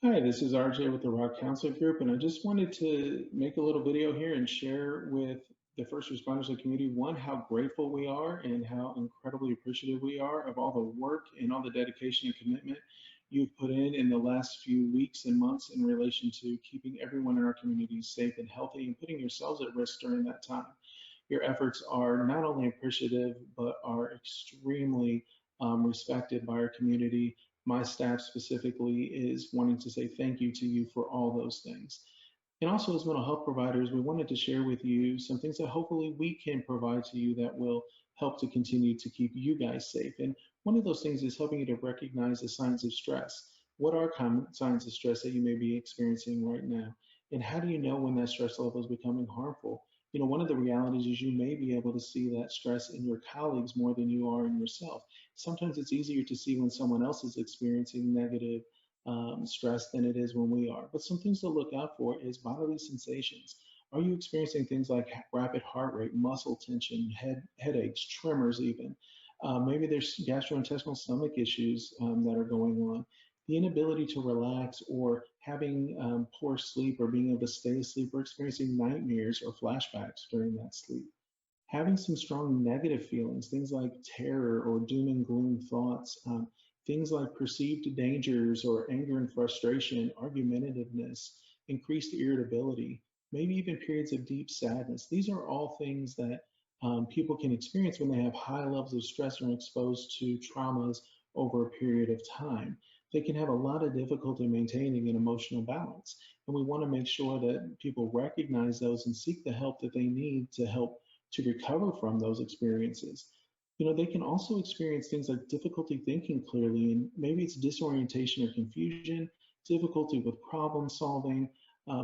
Hi, this is RJ with the Rock Council Group, and I just wanted to make a little video here and share with the first responders of the community, one, how grateful we are and how incredibly appreciative we are of all the work and all the dedication and commitment you've put in the last few weeks and months in relation to keeping everyone in our community safe and healthy and putting yourselves at risk during that time. Your efforts are not only appreciative, but are extremely respected by our community. My staff specifically is wanting to say thank you to you for all those things. And also, as mental health providers, we wanted to share with you some things that hopefully we can provide to you that will help to continue to keep you guys safe. And one of those things is helping you to recognize the signs of stress. What are common signs of stress that you may be experiencing right now? And how do you know when that stress level is becoming harmful? One of the realities is you may be able to see that stress in your colleagues more than you are in yourself. Sometimes it's easier to see when someone else is experiencing negative stress than it is when we are. But some things to look out for is bodily sensations. Are you experiencing things like rapid heart rate, muscle tension, headaches, tremors even? Maybe there's gastrointestinal stomach issues that are going on. The inability to relax or having poor sleep or being able to stay asleep or experiencing nightmares or flashbacks during that sleep. Having some strong negative feelings, things like terror or doom and gloom thoughts, things like perceived dangers or anger and frustration, argumentativeness, increased irritability, maybe even periods of deep sadness. These are all things that people can experience when they have high levels of stress or are exposed to traumas over a period of time. They can have a lot of difficulty maintaining an emotional balance. And we want to make sure that people recognize those and seek the help that they need to help to recover from those experiences. They can also experience things like difficulty thinking clearly, and maybe it's disorientation or confusion, difficulty with problem solving,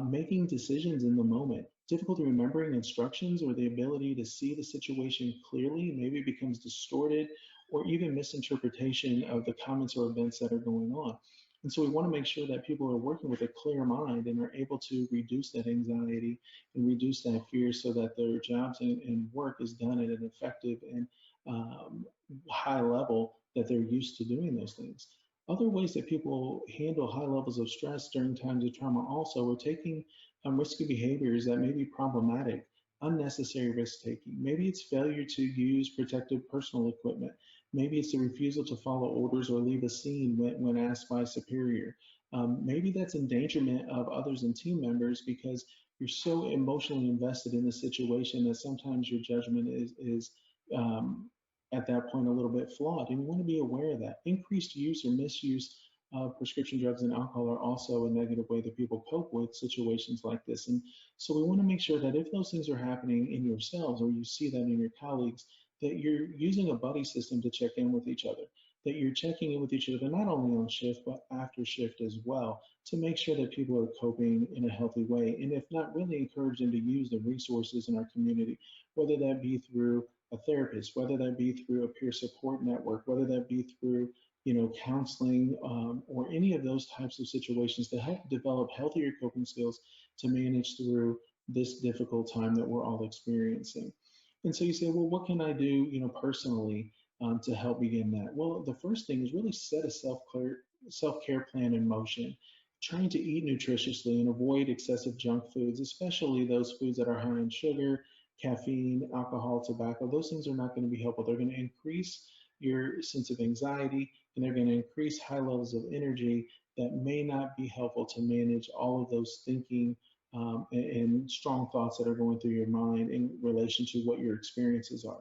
making decisions in the moment, difficulty remembering instructions or the ability to see the situation clearly. Maybe it becomes distorted or even misinterpretation of the comments or events that are going on. And so we want to make sure that people are working with a clear mind and are able to reduce that anxiety and reduce that fear so that their jobs and work is done at an effective and um, high level that they're used to doing those things. Other ways that people handle high levels of stress during times of trauma also are taking risky behaviors that may be problematic, unnecessary risk taking. Maybe it's failure to use protective personal equipment. Maybe it's the refusal to follow orders or leave a scene when asked by a superior. Maybe that's endangerment of others and team members because you're so emotionally invested in the situation that sometimes your judgment is um, at that point a little bit flawed. And you want to be aware of that. Increased use or misuse of prescription drugs and alcohol are also a negative way that people cope with situations like this. And so we want to make sure that if those things are happening in yourselves or you see that in your colleagues, that you're using a buddy system to check in with each other, that you're checking in with each other not only on shift, but after shift as well, to make sure that people are coping in a healthy way. And if not, really encourage them to use the resources in our community, whether that be through a therapist, whether that be through a peer support network, whether that be through counseling or any of those types of situations to help develop healthier coping skills to manage through this difficult time that we're all experiencing. And so you say, well, what can I do, personally to help begin that? Well, the first thing is really set a self-care plan in motion. Trying to eat nutritiously and avoid excessive junk foods, especially those foods that are high in sugar, caffeine, alcohol, tobacco. Those things are not going to be helpful. They're going to increase your sense of anxiety and they're going to increase high levels of energy that may not be helpful to manage all of those thinking and strong thoughts that are going through your mind in relation to what your experiences are.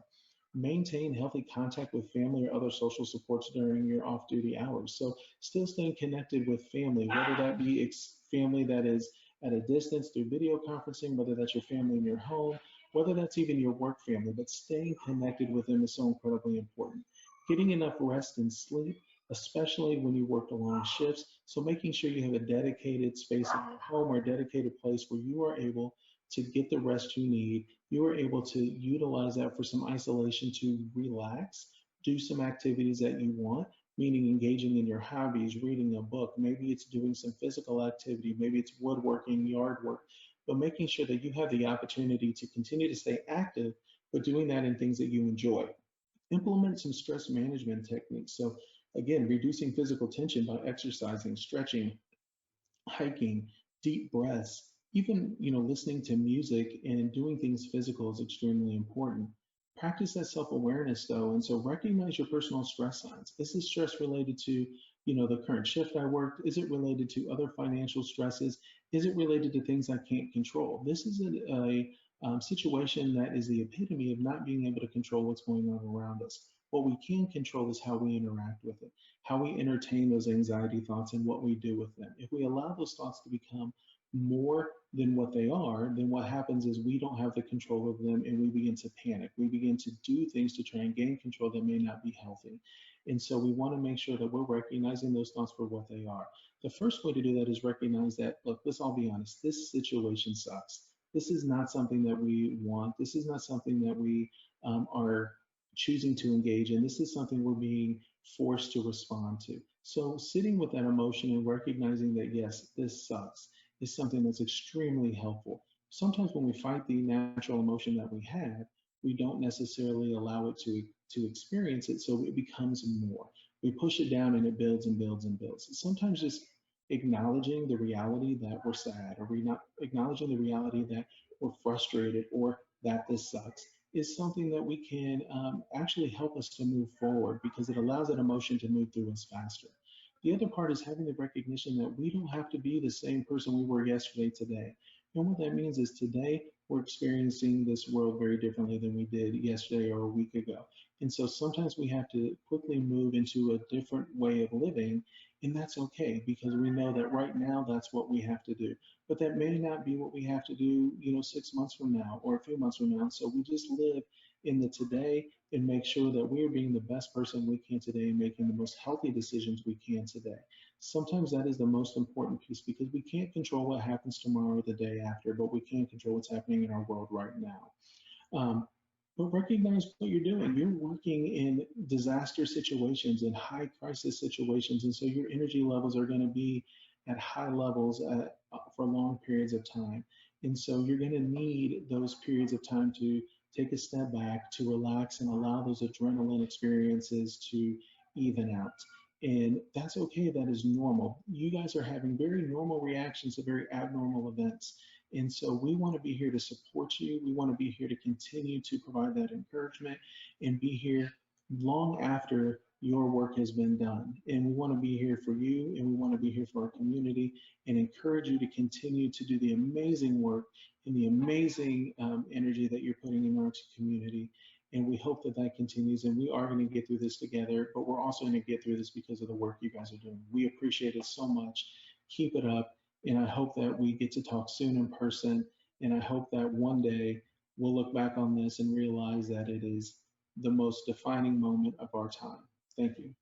Maintain healthy contact with family or other social supports during your off duty hours. So, still staying connected with family, whether that be family that is at a distance through video conferencing, whether that's your family in your home, whether that's even your work family, but staying connected with them is so incredibly important. Getting enough rest and sleep, especially when you work long shifts. So making sure you have a dedicated space in your home or a dedicated place where you are able to get the rest you need. You are able to utilize that for some isolation to relax, do some activities that you want, meaning engaging in your hobbies, reading a book. Maybe it's doing some physical activity, maybe it's woodworking, yard work, but making sure that you have the opportunity to continue to stay active, but doing that in things that you enjoy. Implement some stress management techniques. So again, reducing physical tension by exercising, stretching, hiking, deep breaths, even listening to music and doing things physical is extremely important. Practice that self-awareness though, and so recognize your personal stress signs. Is this stress related to the current shift I worked? Is it related to other financial stresses? Is it related to things I can't control? This is a situation that is the epitome of not being able to control what's going on around us. What we can control is how we interact with it, how we entertain those anxiety thoughts, and what we do with them. If we allow those thoughts to become more than what they are, then what happens is we don't have the control of them and we begin to panic. We begin to do things to try and gain control that may not be healthy. And so we want to make sure that we're recognizing those thoughts for what they are. The first way to do that is recognize that, look, let's all be honest, this situation sucks. This is not something that we want. This is not something that we are choosing to engage in. This is something we're being forced to respond to. So sitting with that emotion and recognizing that, yes, this sucks is something that's extremely helpful. Sometimes when we fight the natural emotion that we have, we don't necessarily allow it to experience it, so it becomes more. We push it down and it builds and builds and builds. Sometimes just acknowledging the reality that we're sad, or we not acknowledging the reality that we're frustrated, or that this sucks, is something that we can actually help us to move forward because it allows that emotion to move through us faster. The other part is having the recognition that we don't have to be the same person we were yesterday today. And what that means is today we're experiencing this world very differently than we did yesterday or a week ago. And so sometimes we have to quickly move into a different way of living, and that's okay because we know that right now that's what we have to do. But that may not be what we have to do, 6 months from now or a few months from now. So we just live in the today and make sure that we're being the best person we can today and making the most healthy decisions we can today. Sometimes that is the most important piece because we can't control what happens tomorrow or the day after, but we can control what's happening in our world right now. But recognize what you're doing. You're working in disaster situations, in high crisis situations, and so your energy levels are going to be at high levels for long periods of time. And so you're going to need those periods of time to take a step back, to relax, and allow those adrenaline experiences to even out. And that's okay. That is normal. You guys are having very normal reactions to very abnormal events. And so we want to be here to support you. We want to be here to continue to provide that encouragement and be here long after your work has been done. And we want to be here for you and we want to be here for our community and encourage you to continue to do the amazing work and the amazing energy that you're putting in our community. And we hope that that continues. And we are going to get through this together, but we're also going to get through this because of the work you guys are doing. We appreciate it so much. Keep it up. And I hope that we get to talk soon in person. And I hope that one day we'll look back on this and realize that it is the most defining moment of our time. Thank you.